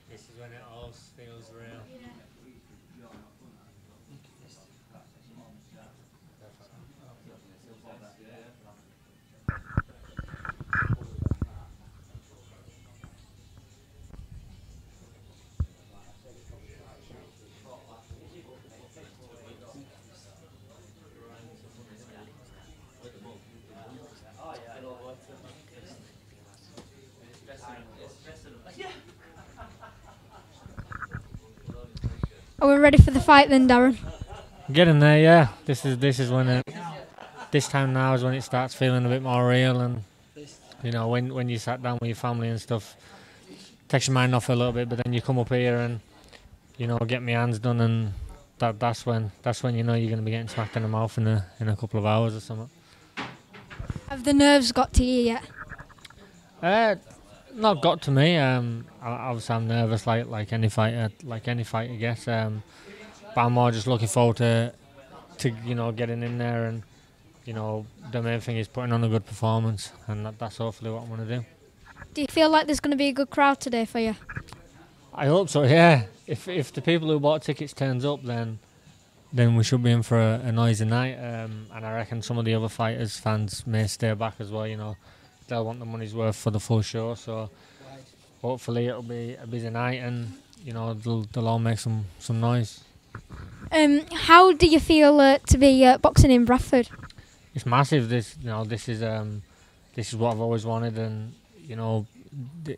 This is when it all feels real. Are we ready for the fight then, Darren? Getting there, yeah. This is when this time now is when it starts feeling a bit more real, and you know when you sat down with your family and stuff, takes your mind off a little bit. But then you come up here and you know get my hands done, and that's when you know you're going to be getting smacked in the mouth in a couple of hours or something. Have the nerves got to you yet? Not got to me. Obviously I'm nervous like any fighter gets. But I'm more just looking forward to you know getting in there, and you know the main thing is putting on a good performance, and that's hopefully what I'm going to do. Do you feel like there's going to be a good crowd today for you? I hope so. Yeah. If the people who bought tickets turns up, then we should be in for a noisy night. And I reckon some of the other fighters fans may stay back as well. You know. They'll want the money's worth for the full show, so hopefully it'll be a busy night, and you know they'll all make some noise. How do you feel to be boxing in Bradford? It's massive. This is what I've always wanted, and you know, this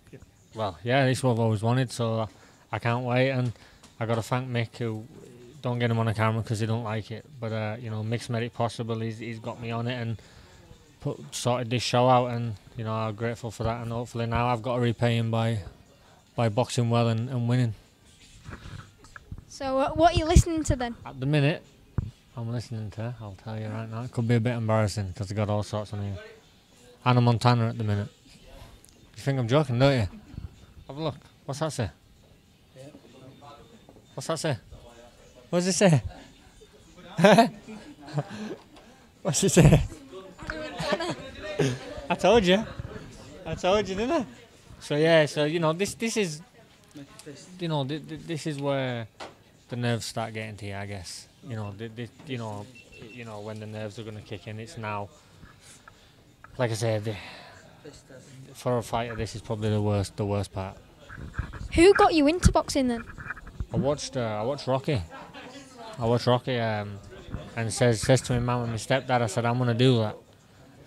is what I've always wanted. So I can't wait, and I got to thank Mick, who don't get him on the camera because he don't like it, but you know Mick's made it possible. He's got me on it and sorted this show out, and you know I'm grateful for that, and hopefully now I've got to repay him by boxing well and winning. So what are you listening to then? At the minute I'm listening to, I'll tell you right now, it could be a bit embarrassing because I got all sorts on here. Hannah Montana at the minute. You think I'm joking, don't you? Have a look. What's that say? What's that say? What does it say? What's it say? I told you, didn't I? So yeah, so you know this is, you know, this is where the nerves start getting to you, I guess. You know, you know when the nerves are going to kick in. It's now, like I said, for a fighter, this is probably the worst part. Who got you into boxing then? I watched Rocky. And says to my mum and my stepdad, I said I'm going to do that.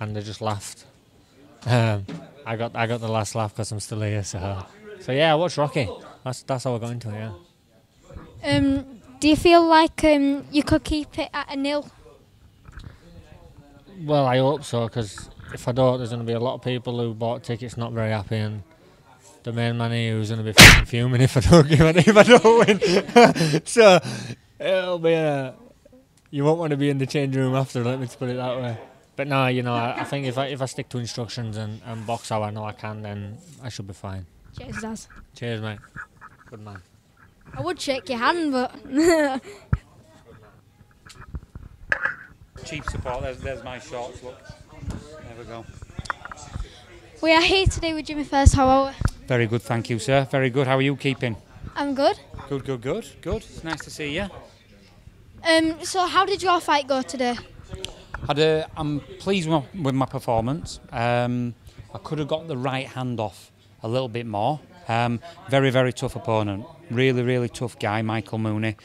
And they just laughed. I got the last laugh because I'm still here. So yeah, I watched Rocky. That's how I got into it. Yeah. Do you feel like you could keep it at 0? Well, I hope so, because if I don't, there's going to be a lot of people who bought tickets not very happy, and the main man here who's going to be fucking fuming if I don't win. So it'll be you won't want to be in the change room after. Let me put it that way. But no, you know, I think if I stick to instructions and box how I know I can, then I should be fine. Cheers, Daz. Cheers, mate. Good man. I would shake your hand, but... Cheap support, there's my shorts, look. There we go. We are here today with Jimmy First. How are we? Very good, thank you, sir. Very good. How are you keeping? I'm good. Good. It's nice to see you. So how did your fight go today? I'm pleased with my performance. I could have got the right hand off a little bit more. Very, very tough opponent. Really, really tough guy, Michael Mooney.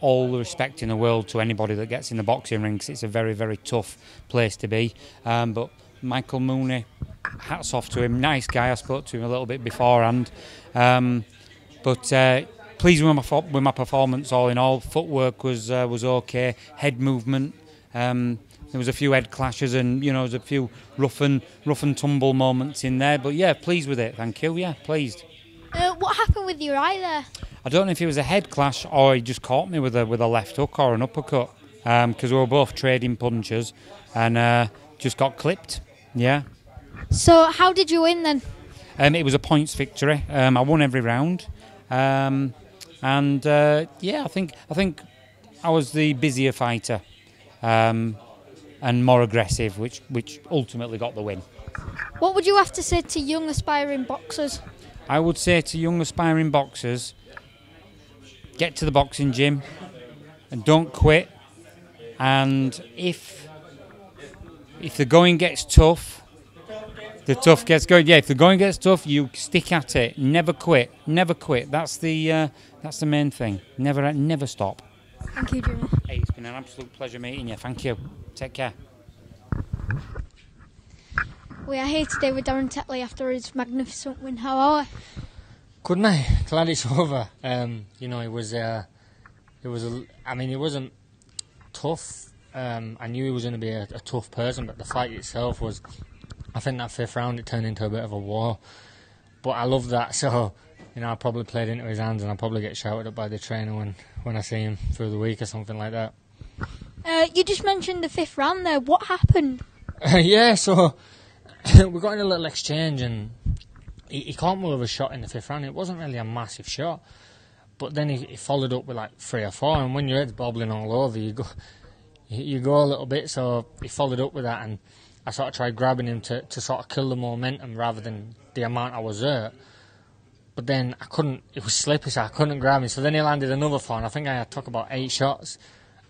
All the respect in the world to anybody that gets in the boxing ring, 'cause it's a very, very tough place to be. But Michael Mooney, hats off to him. Nice guy. I spoke to him a little bit beforehand. But pleased with my performance all in all. Footwork was okay. Head movement. There was a few head clashes, and you know, there was a few rough and tumble moments in there. But yeah, pleased with it. Thank you. Yeah, pleased. What happened with your eye there? I don't know if it was a head clash or he just caught me with a left hook or an uppercut, because we were both trading punches, and just got clipped. Yeah. So how did you win then? It was a points victory. I won every round, and yeah, I think I was the busier fighter, and more aggressive, which ultimately got the win. What would you have to say to young aspiring boxers? I would say to young aspiring boxers, get to the boxing gym and don't quit. And if the going gets tough, the tough gets going. Yeah, if the going gets tough, you stick at it. Never quit. Never quit. That's the main thing. Never stop. Thank you, Jimmy. Hey, it's been an absolute pleasure meeting you. Thank you. Take care. We are here today with Darren Tetley after his magnificent win. How are we? Good night. Glad it's over. You know, it wasn't tough. I knew he was going to be a tough person, but the fight itself was. I think that 5th round it turned into a bit of a war. But I love that. So, you know, I probably played into his hands, and I'll probably get shouted at by the trainer when I see him through the week or something like that. You just mentioned the 5th round there. What happened? Yeah, so we got in a little exchange, and he caught me with a shot in the 5th round. It wasn't really a massive shot, but then he followed up with like 3 or 4, and when your head's bobbling all over, you go a little bit. So he followed up with that, and I sort of tried grabbing him to sort of kill the momentum rather than the amount I was hurt. But then I couldn't, it was slippy, so I couldn't grab him. So then he landed another 4, and I think I took about 8 shots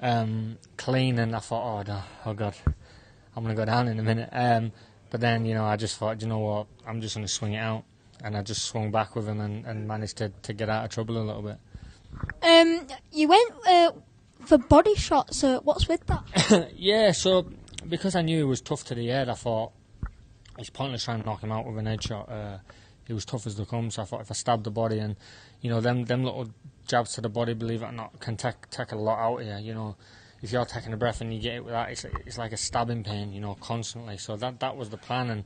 clean, and I thought, oh God, I'm going to go down in a minute. But then, you know, I just thought, you know what, I'm just going to swing it out. And I just swung back with him and managed to get out of trouble a little bit. You went for body shots. What's with that? Yeah, so because I knew he was tough to the head, I thought it's pointless trying to knock him out with an head shot. He was tough as they come, so I thought if I stabbed the body, and you know them little jabs to the body, believe it or not, can take a lot out of you. You know, if you're taking a breath and you get it with that, it's like a stabbing pain, you know, constantly. So that was the plan, and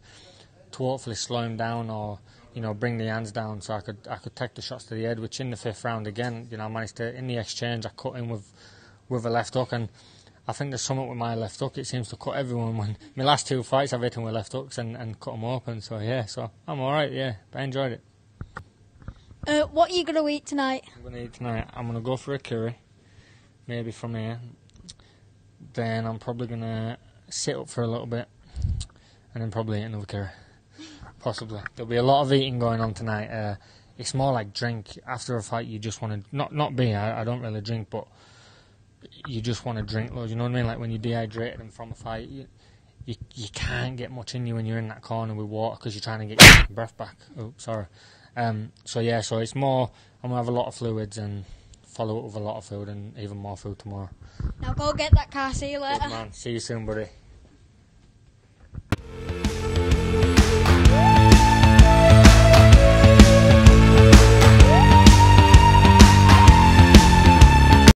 to hopefully slow him down or, you know, bring the hands down so I could take the shots to the head. Which in the 5th round again, you know, I managed to, in the exchange, I cut him with a left hook, and I think there's something with my left hook. It seems to cut everyone. When my last 2 fights, I've hit him with left hooks and cut them open. So yeah, so I'm all right. Yeah, I enjoyed it. What are you going to eat tonight? I'm going to eat tonight. I'm going to go for a curry, maybe from here. Then I'm probably going to sit up for a little bit, and then probably eat another curry, possibly. There'll be a lot of eating going on tonight. It's more like drink. After a fight, you just want to not beer. I don't really drink, but you just want to drink loads, you know what I mean? Like when you're dehydrated and from a fight, you can't get much in you when you're in that corner with water because you're trying to get your breath back. Oh, sorry. So yeah, so it's more, I'm going to have a lot of fluids and follow up with a lot of food and even more food tomorrow. Now go get that car. See you later. Good man. See you soon, buddy.